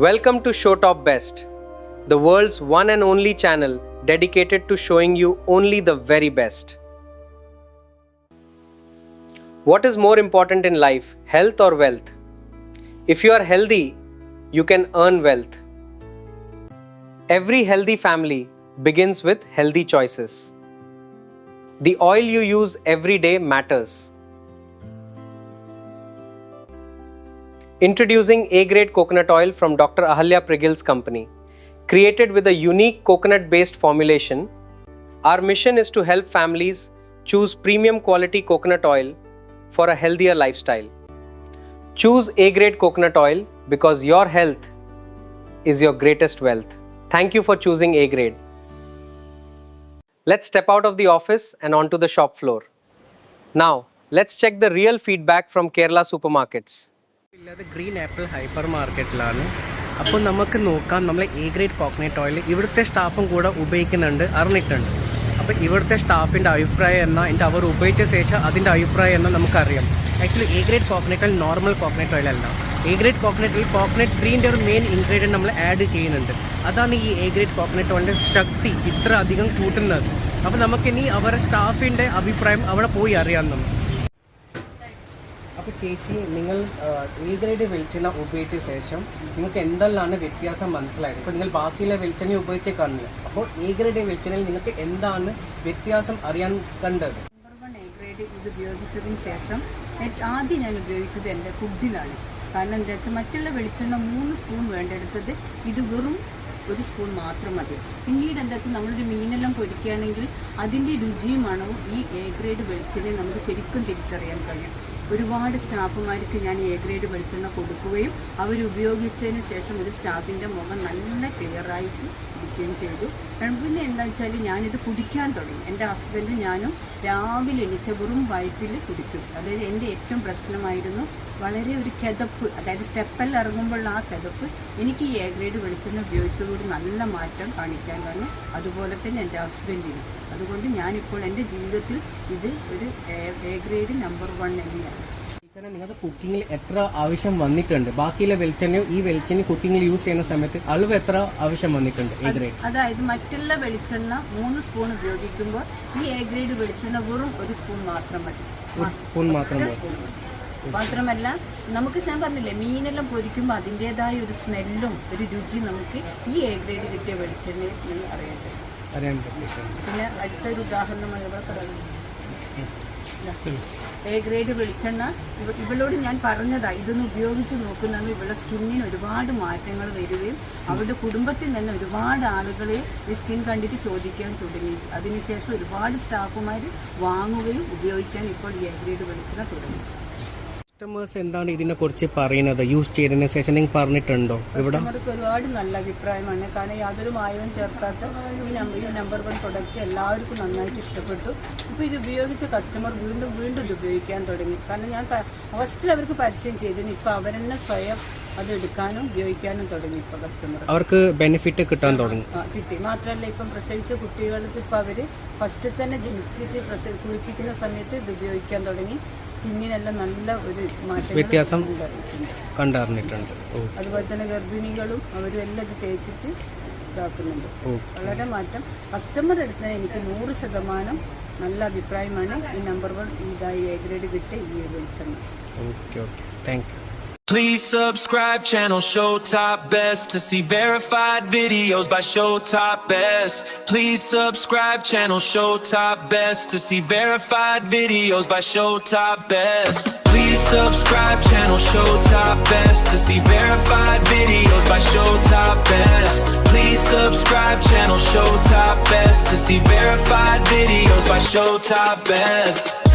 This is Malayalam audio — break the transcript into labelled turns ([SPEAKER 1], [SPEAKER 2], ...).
[SPEAKER 1] Welcome to Showtop Best, the world's one and only channel dedicated to showing you only the very best. What is more important in life, health or wealth? If you are healthy, you can earn wealth. Every healthy family begins with healthy choices. The oil you use every day matters. Introducing A-grade coconut oil from Dr. Ahalya Prigil's company. Created with a unique coconut-based formulation, our mission is to help families choose premium quality coconut oil for a healthier lifestyle. Choose A-grade coconut oil because your health is your greatest wealth. Thank you for choosing A-grade. Let's step out of the office and onto the shop floor. Now, let's check the real feedback from Kerala supermarkets.
[SPEAKER 2] Green apple hyper മാർക്കറ്റിലാണ്. അപ്പോൾ നമുക്ക് നോക്കാം നമ്മൾ A-grade കോക്കനട്ട് ഓയിൽ ഇവിടുത്തെ സ്റ്റാഫും കൂടെ ഉപയോഗിക്കുന്നുണ്ട്, അറിഞ്ഞിട്ടുണ്ട്. അപ്പോൾ ഇവിടുത്തെ സ്റ്റാഫിൻ്റെ അഭിപ്രായം എന്നാൽ എൻ്റെ അവർ ഉപയോഗിച്ച ശേഷം അതിൻ്റെ അഭിപ്രായം എന്നാൽ നമുക്കറിയാം. Actually A-grade coconut oil normal coconut oil അല്ല. A-grade കോക്കനട്ട് ഓയിൽ കോക്കനട്ട് ട്രീൻ്റെ ഒരു മെയിൻ ഇൻഗ്രീഡിയൻറ്റ് നമ്മൾ ആഡ് ചെയ്യുന്നുണ്ട്. അതാണ് ഈ A-grade കോക്കനട്ട് ഓയിലിൻ്റെ ശക്തി ഇത്ര അധികം കൂട്ടുന്നത്. അപ്പോൾ നമുക്കിനി അവരുടെ സ്റ്റാഫിൻ്റെ അഭിപ്രായം അവിടെ പോയി അറിയാം നമ്മൾ. അപ്പോൾ ചേച്ചി, നിങ്ങൾ A-grade വെളിച്ചെണ്ണ ഉപയോഗിച്ച ശേഷം നിങ്ങൾക്ക് എന്തെല്ലാം വ്യത്യാസം മനസ്സിലായത്? ഇപ്പോൾ നിങ്ങൾ ബാക്കിയുള്ള വെളിച്ചെണ്ണ ഉപയോഗിച്ചേ കാണില്ല. അപ്പോൾ A-grade വെളിച്ചെണ്ണയിൽ നിങ്ങൾക്ക് എന്താണ് വ്യത്യാസം അറിയാൻ കണ്ടത്?
[SPEAKER 3] A-grade ഇത് ഉപയോഗിച്ചതിന് ശേഷം ആദ്യം ഞാൻ ഉപയോഗിച്ചത് എൻ്റെ ഫുഡിലാണ്. കാരണം എന്താ വെച്ചാൽ മറ്റുള്ള വെളിച്ചെണ്ണ 3 സ്പൂൺ വേണ്ടെടുത്തത് ഇത് വെറും 1 സ്പൂൺ മാത്രം മതി. പിന്നീട് എന്താ വെച്ചാൽ നമ്മളൊരു മീനെല്ലാം പൊരിക്കുകയാണെങ്കിൽ അതിൻ്റെ രുചിയും മണവും ഈ A-grade വെളിച്ചെണ്ണ നമുക്ക് ശരിക്കും തിരിച്ചറിയാൻ കഴിയും. ഒരുപാട് സ്റ്റാഫുമാർക്ക് ഞാൻ A-grade വെളിച്ചെണ്ണ കൊടുക്കുകയും അവരുപയോഗിച്ചതിന് ശേഷം ഒരു സ്റ്റാഫിൻ്റെ മുഖം നല്ല ക്ലിയറായിട്ട് ഇരിക്കുകയും ചെയ്തു. പിന്നെ എന്താ വെച്ചാൽ ഞാനിത് കുടിക്കാൻ തുടങ്ങി. എൻ്റെ ഹസ്ബൻഡും ഞാനും രാവിലെ എണീച്ച വെറും വയറ്റിൽ കുടിക്കും. അതായത് എൻ്റെ ഏറ്റവും പ്രശ്നമായിരുന്നു വളരെ ഒരു കിതപ്പ്, അതായത് സ്റ്റെപ്പെല്ലാം ഇറങ്ങുമ്പോഴുള്ള ആ കിതപ്പ് എനിക്ക് ഈ A-grade വെളിച്ചെണ്ണ ഉപയോഗിച്ചതോട് നല്ല മാറ്റം കാണിക്കാൻ കഴിഞ്ഞു. അതുപോലെ തന്നെ എൻ്റെ ഹസ്ബൻഡിന്. അതുകൊണ്ട് ഞാനിപ്പോൾ എൻ്റെ ജീവിതത്തിൽ ഇത് ഒരു A-grade നമ്പർ 1 തന്നെയാണ്.
[SPEAKER 2] വെളിച്ചെണ്ണ നിങ്ങൾക്ക് കുക്കിങ്ങിൽ എത്ര ആവശ്യം വന്നിട്ടുണ്ട്? ബാക്കിയുള്ള വെളിച്ചെണ്ണയോ ഈ വെളിച്ചെണ്ണ കുക്കിങ്ങിൽ യൂസ് ചെയ്യുന്ന സമയത്ത് അളവ് എത്ര ആവശ്യം വന്നിട്ടുണ്ട് A-grade?
[SPEAKER 3] അതായത് മറ്റുള്ള വെളിച്ചെണ്ണ 3 സ്പൂൺ ഉപയോഗിക്കുമ്പോൾ ഈ A-grade വെളിച്ചെണ്ണ വെറും 1 സ്പൂൺ മാത്രം മതി.
[SPEAKER 2] 1 സ്പൂൺ മാത്രം
[SPEAKER 3] മാത്രമല്ല, നമുക്ക് ഞാൻ പറഞ്ഞില്ലേ, മീനെല്ലാം പൊരിക്കുമ്പോൾ അതിൻ്റെതായ ഒരു സ്മെല്ലും ഒരു രുചിയും നമുക്ക് ഈ A-grade കിട്ടിയ വെളിച്ചെണ്ണയിൽ നിന്ന് അറിയാൻ പറ്റും. പിന്നെ അടുത്തൊരു ഉദാഹരണമാണ് ഇവിടെ പറയുന്നത്. A-grade വെളിച്ചെണ്ണ ഇവളോട് ഞാൻ പറഞ്ഞതാ, ഇതൊന്ന് ഉപയോഗിച്ച് നോക്കുന്നത് ഇവളുടെ സ്കിന്നിന് ഒരുപാട് മാറ്റങ്ങൾ വരികയും അവരുടെ കുടുംബത്തിൽ തന്നെ ഒരുപാട് ആളുകൾ ഈ സ്കിൻ കണ്ടിട്ട് ചോദിക്കാൻ തുടങ്ങി. അതിനുശേഷം ഒരുപാട് സ്റ്റാഫുമാർ വാങ്ങുകയും ഉപയോഗിക്കാൻ ഇപ്പോൾ ഈ A-grade വെളിച്ചെണ്ണ തുടങ്ങി.
[SPEAKER 2] കസ്റ്റമേഴ്സ് എന്താണ് ഇതിനെക്കുറിച്ച് പറയുന്നത്? യൂസ് ചെയ്തതിന് ശേഷം നിങ്ങൾ പറഞ്ഞിട്ടുണ്ടോ? ഇവിടെ
[SPEAKER 3] ഒരുപാട് നല്ല അഭിപ്രായമാണ്. കാരണം യാതൊരു മായവും ചേർക്കാത്ത ഈ നമ്പർ 1 പ്രൊഡക്റ്റ് എല്ലാവർക്കും നന്നായിട്ട് ഇഷ്ടപ്പെട്ടു. ഇപ്പോൾ ഇത് ഉപയോഗിച്ച കസ്റ്റമർ വീണ്ടും ഇത് ഉപയോഗിക്കാൻ തുടങ്ങി. കാരണം ഞാൻ ഫസ്റ്റിൽ അവർക്ക് പരസ്യം ചെയ്തതിന് ഇപ്പോൾ അവരെന്നെ സ്വയം അത് എടുക്കാനും ഉപയോഗിക്കാനും തുടങ്ങി. ഇപ്പോൾ കസ്റ്റമർ
[SPEAKER 2] അവർക്ക് ബെനിഫിറ്റ് കിട്ടാൻ തുടങ്ങി.
[SPEAKER 3] കിട്ടി. മാത്രമല്ല, ഇപ്പം പ്രസവിച്ച കുട്ടികൾക്ക് ഇപ്പോൾ അവർ ഫസ്റ്റ് തന്നെ ജനിച്ചിട്ട് കുളിപ്പിക്കുന്ന സമയത്ത് ഇത് ഉപയോഗിക്കാൻ തുടങ്ങി. സ്കിന്നിനെല്ലാം നല്ല ഒരു മാറ്റം
[SPEAKER 2] വ്യത്യാസം കണ്ടറിഞ്ഞിട്ടുണ്ട്.
[SPEAKER 3] അതുപോലെ തന്നെ ഗർഭിണികളും അവരും എല്ലാം ഇത് തേച്ചിട്ട് ഇതാക്കുന്നുണ്ട്. വളരെ മാറ്റം. കസ്റ്റമർ എടുത്തത് എനിക്ക് 100% നല്ല അഭിപ്രായമാണ്. ഈ നമ്പർ 1 ഇതായി A-grade കിട്ടിയ ഈ വെളിച്ചെണ്ണ.
[SPEAKER 2] Okay, thank you.
[SPEAKER 4] Please subscribe channel Showtop Best to see verified videos by Showtop Best. Please subscribe channel Showtop Best to see verified videos by Showtop Best. Please subscribe channel Showtop Best to see verified videos by Showtop Best. Please subscribe channel Showtop Best to see verified videos by Showtop Best.